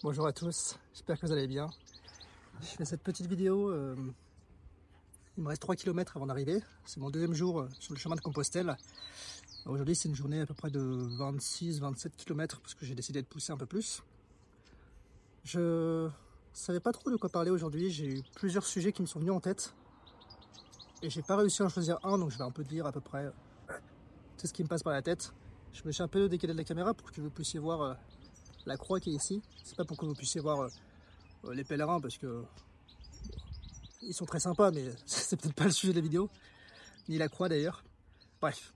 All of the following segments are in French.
Bonjour à tous, j'espère que vous allez bien. Je fais cette petite vidéo, il me reste 3 km avant d'arriver. C'est mon deuxième jour sur le chemin de Compostelle. Aujourd'hui c'est une journée à peu près de 26-27 km parce que j'ai décidé de pousser un peu plus. Je savais pas trop de quoi parler aujourd'hui, j'ai eu plusieurs sujets qui me sont venus en tête. Et j'ai pas réussi à en choisir un, donc je vais un peu dire à peu près tout ce qui me passe par la tête. Je me suis un peu décalé de la caméra pour que vous puissiez voir la croix qui est ici. C'est pas pour que vous puissiez voir les pèlerins parce que ils sont très sympas, mais c'est peut-être pas le sujet de la vidéo, ni la croix d'ailleurs. Bref.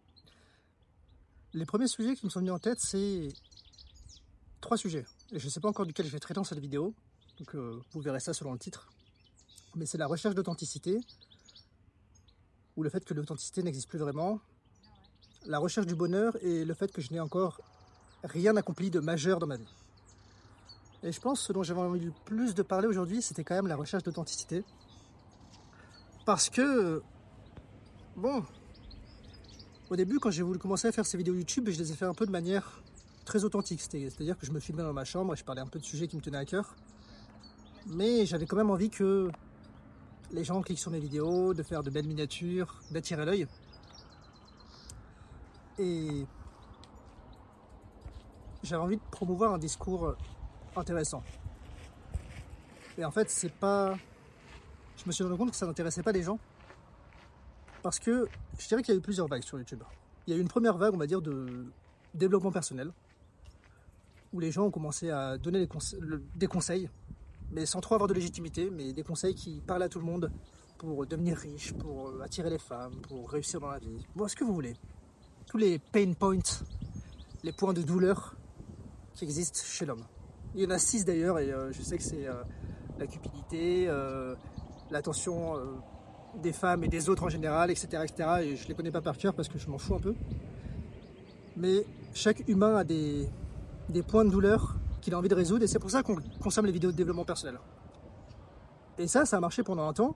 Les premiers sujets qui me sont venus en tête, c'est 3 sujets. Et je ne sais pas encore duquel je vais traiter dans cette vidéo, donc vous verrez ça selon le titre. Mais c'est la recherche d'authenticité, ou le fait que l'authenticité n'existe plus vraiment, la recherche du bonheur et le fait que je n'ai encore rien accompli de majeur dans ma vie. Et je pense que ce dont j'avais envie le plus de parler aujourd'hui, c'était quand même la recherche d'authenticité. Parce que, bon, au début, quand j'ai voulu commencer à faire ces vidéos YouTube, je les ai fait un peu de manière très authentique. C'est-à-dire que je me filmais dans ma chambre et je parlais un peu de sujets qui me tenaient à cœur. Mais j'avais quand même envie que les gens cliquent sur mes vidéos, de faire de belles miniatures, d'attirer l'œil. Et j'avais envie de promouvoir un discours intéressant. Et en fait, c'est pas... Je me suis rendu compte que ça n'intéressait pas les gens. Parce que je dirais qu'il y a eu plusieurs vagues sur YouTube. Il y a eu une première vague, on va dire, de développement personnel, où les gens ont commencé à donner des conseils, mais sans trop avoir de légitimité, mais des conseils qui parlent à tout le monde pour devenir riche, pour attirer les femmes, pour réussir dans la vie. Bon, ce que vous voulez. Tous les pain points, les points de douleur qui existent chez l'homme. Il y en a 6 d'ailleurs, et je sais que c'est la cupidité, l'attention des femmes et des autres en général, etc., etc. Et je les connais pas par cœur parce que je m'en fous un peu. Mais chaque humain a des points de douleur qu'il a envie de résoudre, et c'est pour ça qu'on consomme les vidéos de développement personnel. Et ça a marché pendant un temps,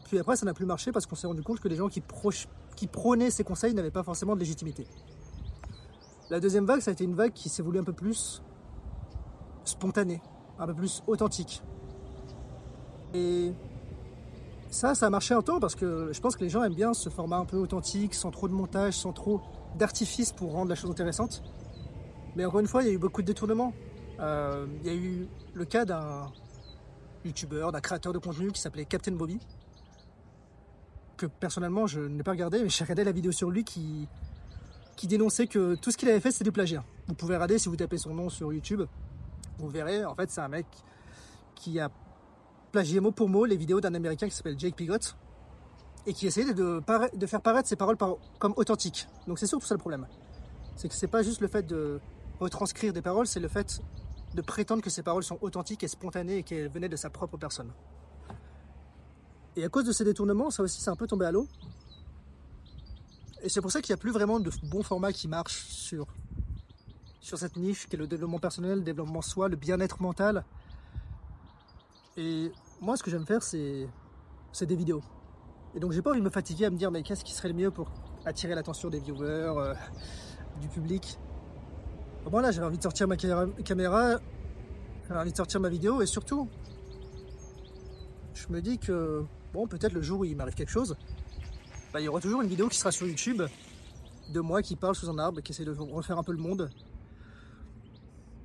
puis après ça n'a plus marché parce qu'on s'est rendu compte que les gens qui prônaient ces conseils n'avaient pas forcément de légitimité. La deuxième vague, ça a été une vague qui s'est voulue un peu plus spontanée, un peu plus authentique. Et ça a marché un temps parce que je pense que les gens aiment bien ce format un peu authentique, sans trop de montage, sans trop d'artifice pour rendre la chose intéressante. Mais encore une fois, il y a eu beaucoup de détournements. Il y a eu le cas d'un youtubeur, d'un créateur de contenu qui s'appelait Captain Bobby, que personnellement je n'ai pas regardé, mais j'ai regardé la vidéo sur lui qui dénonçait que tout ce qu'il avait fait c'était du plagiat. Vous pouvez regarder si vous tapez son nom sur YouTube, vous verrez, en fait c'est un mec qui a plagié mot pour mot les vidéos d'un américain qui s'appelle Jake Piggott et qui essayait de faire paraître ses paroles comme authentiques. Donc c'est surtout ça le problème. C'est que c'est pas juste le fait de retranscrire des paroles, c'est le fait de prétendre que ces paroles sont authentiques et spontanées et qu'elles venaient de sa propre personne. Et à cause de ces détournements, ça aussi c'est un peu tombé à l'eau. Et c'est pour ça qu'il n'y a plus vraiment de bon format qui marche sur cette niche qui est le développement personnel, le développement soi, le bien-être mental. Et moi ce que j'aime faire c'est des vidéos. Et donc j'ai pas envie de me fatiguer à me dire mais qu'est-ce qui serait le mieux pour attirer l'attention des viewers, du public. Moi là j'avais envie de sortir ma caméra, j'avais envie de sortir ma vidéo et surtout je me dis que bon peut-être le jour où il m'arrive quelque chose, il y aura toujours une vidéo qui sera sur YouTube de moi qui parle sous un arbre, qui essaie de refaire un peu le monde.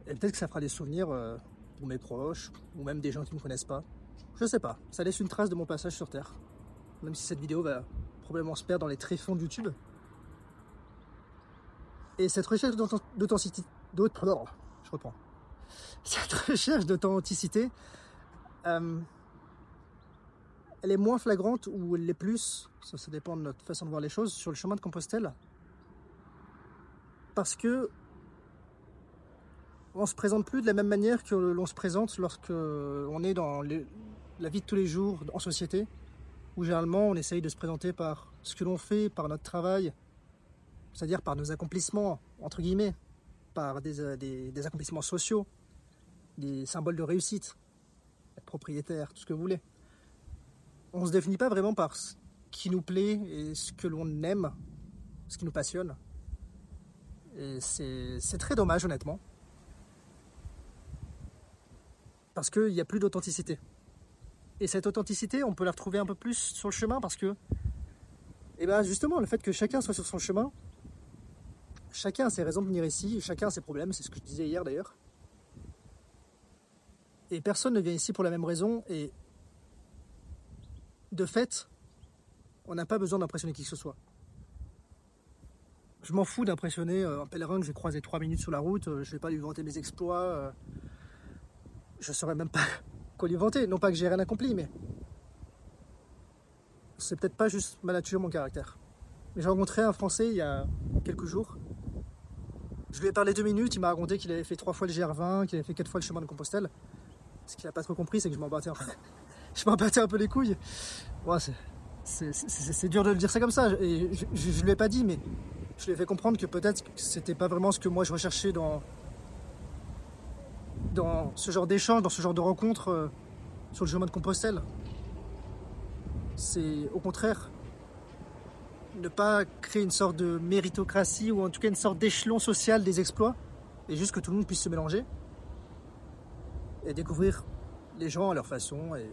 Et peut-être que ça fera des souvenirs pour mes proches, ou même des gens qui ne me connaissent pas. Je sais pas, ça laisse une trace de mon passage sur Terre. Même si cette vidéo va probablement se perdre dans les tréfonds de YouTube. Et cette recherche d'authenticité, je reprends. Cette recherche d'authenticité, elle est moins flagrante ou elle l'est plus, ça dépend de notre façon de voir les choses, sur le chemin de Compostelle. Parce que on se présente plus de la même manière que l'on se présente lorsque on est dans la vie de tous les jours en société, où généralement on essaye de se présenter par ce que l'on fait, par notre travail, c'est-à-dire par nos accomplissements, entre guillemets, par des accomplissements sociaux, des symboles de réussite, être propriétaire, tout ce que vous voulez. On ne se définit pas vraiment par ce qui nous plaît et ce que l'on aime, ce qui nous passionne. Et c'est très dommage, honnêtement. Parce qu'il n'y a plus d'authenticité. Et cette authenticité, on peut la retrouver un peu plus sur le chemin parce que, et ben justement, le fait que chacun soit sur son chemin, chacun a ses raisons de venir ici, chacun a ses problèmes, c'est ce que je disais hier d'ailleurs. Et personne ne vient ici pour la même raison, et de fait, on n'a pas besoin d'impressionner qui que ce soit. Je m'en fous d'impressionner un pèlerin que j'ai croisé 3 minutes sur la route, je vais pas lui vanter mes exploits, je saurais même pas quoi lui vanter, non pas que j'ai rien accompli, mais c'est peut-être pas juste ma nature, mon caractère. J'ai rencontré un Français il y a quelques jours. Je lui ai parlé 2 minutes, il m'a raconté qu'il avait fait 3 fois le GR20, qu'il avait fait 4 fois le chemin de Compostelle. Ce qu'il n'a pas trop compris, c'est que je m'en battais un peu les couilles. Ouais, c'est dur de le dire ça comme ça. Et je lui ai pas dit, mais je lui ai fait comprendre que peut-être que c'était pas vraiment ce que moi je recherchais dans ce genre d'échange, dans ce genre de rencontre sur le chemin de Compostelle. C'est au contraire ne pas créer une sorte de méritocratie ou en tout cas une sorte d'échelon social des exploits et juste que tout le monde puisse se mélanger et découvrir les gens à leur façon et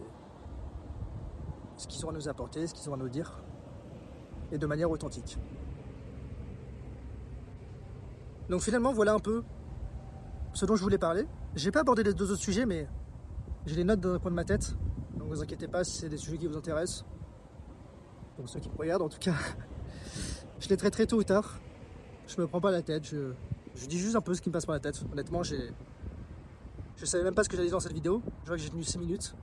ce qu'ils ont à nous apporter, ce qu'ils ont à nous dire et de manière authentique. Donc finalement voilà un peu ce dont je voulais parler. J'ai pas abordé les 2 autres sujets mais j'ai les notes dans un coin de ma tête, donc ne vous inquiétez pas si c'est des sujets qui vous intéressent. Pour ceux qui me regardent en tout cas, je les traiterai tôt ou tard. Je me prends pas la tête, je dis juste un peu ce qui me passe par la tête. Honnêtement, je savais même pas ce que j'allais dire dans cette vidéo. Je vois que j'ai tenu 6 minutes.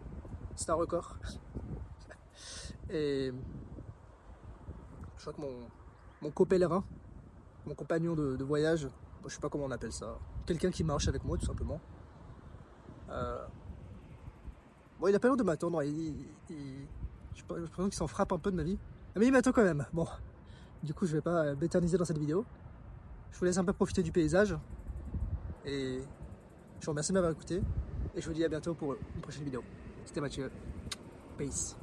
C'est un record. Et je crois que mon copèlerin, mon compagnon de voyage, je sais pas comment on appelle ça, quelqu'un qui marche avec moi tout simplement. Bon, il a pas l'air de m'attendre. Je pense qu'il s'en frappe un peu de ma vie. Mais il m'attend quand même. Bon, du coup, je vais pas m'éterniser dans cette vidéo. Je vous laisse un peu profiter du paysage. Et je vous remercie de m'avoir écouté. Et je vous dis à bientôt pour une prochaine vidéo. C'était Mathieu. Peace.